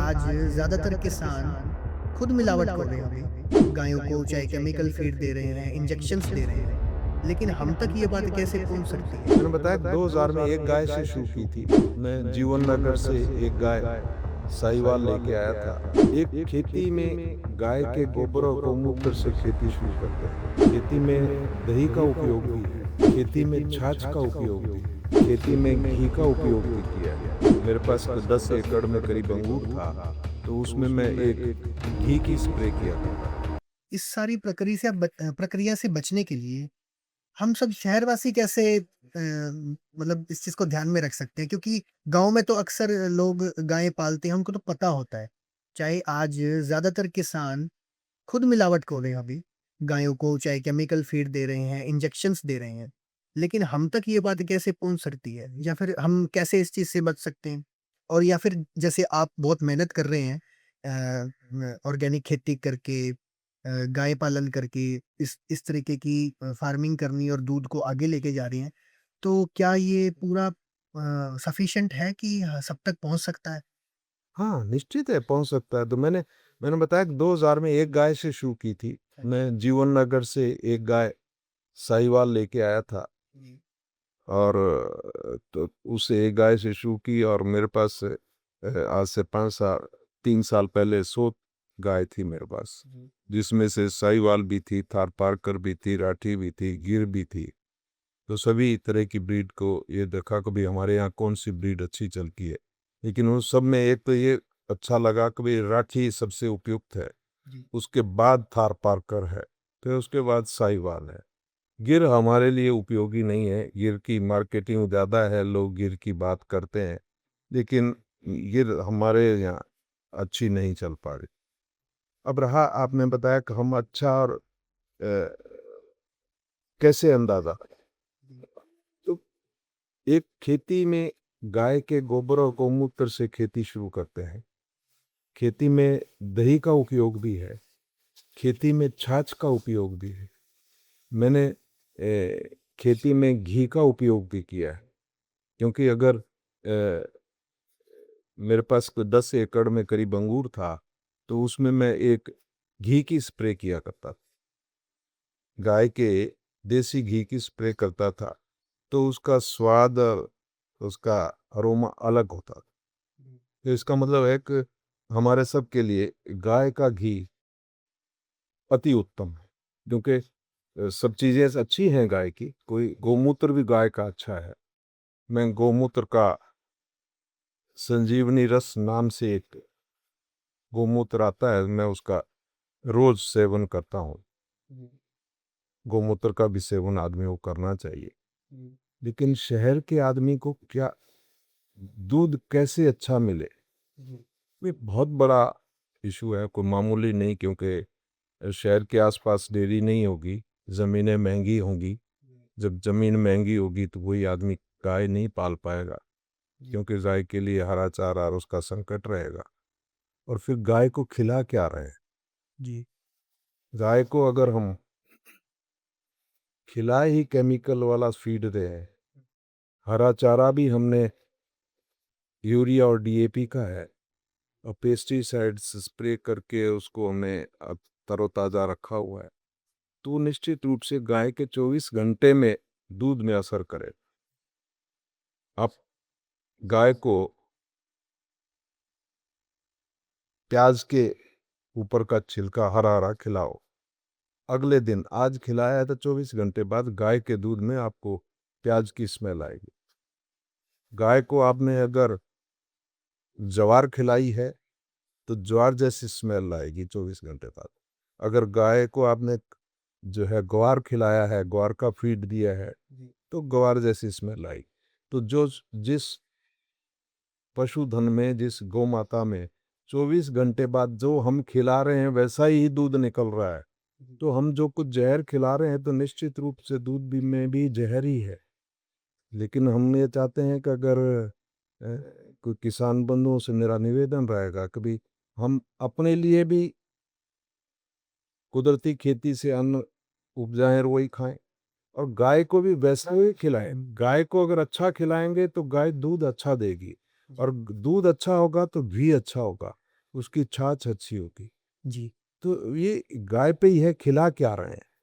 आज ज़्यादातर किसान खुद मिलावट कर रहे हैं अभी। गायों को चाहे केमिकल फीड दे रहे हैं, इंजेक्शंस दे रहे हैं। लेकिन हम तक ये बात कैसे पहुँच सकती है? मैंने बताया कि 2000 में एक गाय से शुरू की थी। मैं जीवन नगर से एक गाय साहिवाल लेके आया था। एक खेती में गाय के गोबर और गौमूत्र से खेती शुरू करते हैं। खेती में दही का उपयोग भी है, खेती में छाछ का उपयोग भी है, खेती में घी का उपयोग भी किया है। मेरे पास 10 एकड़ में करीब अंगूर था, तो उसमें मैं एक घी की स्प्रे किया करता था। इस सारी प्रक्रिया से बचने के लिए हम सब शहरवासी कैसे मतलब इस चीज़ को ध्यान में रख सकते हैं? क्योंकि गाँव में तो अक्सर लोग गायें पालते हैं, उनको तो पता होता है। चाहे आज ज़्यादातर किसान खुद मिलावट कर रहे हैं अभी। गायों को चाहे केमिकल फीड दे रहे हैं, इंजेक्शंस दे रहे हैं। लेकिन हम तक ये बात कैसे पहुँच सकती है? या फिर हम कैसे इस चीज़ से बच सकते हैं? और या फिर जैसे आप बहुत मेहनत कर रहे हैं ऑर्गेनिक खेती करके गाय पालन करके इस तरीके की फार्मिंग करनी और दूध को आगे लेके जा रही हैं। तो क्या ये पूरा सफिशिएंट है कि सब तक पहुँच सकता है? हाँ, निश्चित है पहुँच सकता है। तो मैंने बताया कि 2000 में एक गाय से शुरू की थी। मैं जीवन नगर से एक गाय साहिवाल लेके आया था जी। और तो उस एक गाय से शुरू की और मेरे पास आज से 5 साल 3 साल पहले 100 गाय थी मेरे पास, जी। जिसमें से साहिवाल भी थी, थारपारकर भी थी, राठी भी थी, गिर भी थी। तो सभी तरह की ब्रीड को ये देखा कभी हमारे यहाँ कौन-सी ब्रीड अच्छी चलती है। लेकिन उन सब में एक तो ये अच्छा लगा कि भई राठी सबसे उपयुक्त है, जी। उसके बाद थारपारकर है, फिर उसके बाद साहिवाल है। गिर हमारे लिए उपयोगी नहीं है, गिर की मार्केटिंग ज़्यादा है, लोग गिर की बात करते हैं, लेकिन गिर हमारे यहाँ अच्छी नहीं चल पा रही। अब रहा आपने बताया कि हम अच्छा और कैसे अंदाज़ा तो एक खेती में गाय के गोबर और गौमूत्र से खेती शुरू करते हैं। खेती में दही का उपयोग भी है, खेती में छाछ का उपयोग भी है। मैंने खेती में घी का उपयोग भी किया है, क्योंकि अगर मेरे पास कोई 10 एकड़ में करीब अंगूर था, तो उसमें मैं एक घी की स्प्रे किया करता था। गाय के देसी घी की स्प्रे करता था, तो उसका स्वाद और उसका अरोमा अलग होता था। तो इसका मतलब है कि हमारे सब के लिए गाय का घी अति उत्तम है, क्योंकि सब चीज़ें अच्छी हैं गाय की, कोई गौमूत्र भी गाय का अच्छा है। मैं गौमूत्र का संजीवनी रस नाम से एक गौमूत्र आता है, मैं उसका रोज़ सेवन करता हूँ। जी। गौमूत्र का भी सेवन आदमी को करना चाहिए। जी। लेकिन शहर के आदमी को क्या दूध कैसे अच्छा मिले? जी। ये बहुत बड़ा इश्यू है, कोई मामूली नहीं, क्योंकि शहर के आस-पास डेयरी नहीं होगी, ज़मीनें महँगी होंगी। जब ज़मीन महँगी होगी तो वही आदमी गाय नहीं पाल पाएगा, जी। क्योंकि गाय के लिए हरा चारा और उसका संकट रहेगा। और फिर गाय को खिला क्या रहे हैं? जी। गाय को अगर हम खिलाए ही केमिकल वाला फीड रहे हैं, हरा चारा भी हमने यूरिया और डीएपी का है और पेस्टिसाइड्स स्प्रे करके उसको हमने तरोताज़ा रखा हुआ है, तो निश्चित रूप से गाय के 24 घंटे में दूध में असर करे। आप गाय को प्याज के ऊपर का छिलका हरा-हरा खिलाओ। अगले दिन आज खिलाया है तो 24 घंटे बाद गाय के दूध में आपको प्याज की स्मेल आएगी। गाय को आपने अगर ज्वार खिलाई है, तो ज्वार जैसी स्मेल आएगी 24 घंटे बाद। अगर गाय को आपने जो है ग्वार खिलाया है, ग्वार का फीड दिया है, जी। तो ग्वार जैसी स्मेल आएगी। तो जिस पशुधन में, जिस गौ माता में 24 घंटे बाद जो हम खिला रहे हैं वैसा ही दूध निकल रहा है। जी। तो हम जो कुछ ज़हर खिला रहे हैं तो निश्चित रूप से दूध भी में भी ज़हर ही है। लेकिन हम ये चाहते हैं कि अगर कोई किसान बंधुओं से मेरा निवेदन रहेगा कि भई हम अपने लिए भी कुदरती खेती से अन्न उपजाएँ और वही खाएँ और गाय को भी वैसा ही खिलाएँ। गाय को अगर अच्छा खिलाएँगे तो गाय दूध अच्छा देगी जी। और दूध अच्छा होगा तो घी अच्छा होगा। उसकी छाछ अच्छी होगी। जी। तो ये गाय पे ही है, खिला क्या रहे हैं?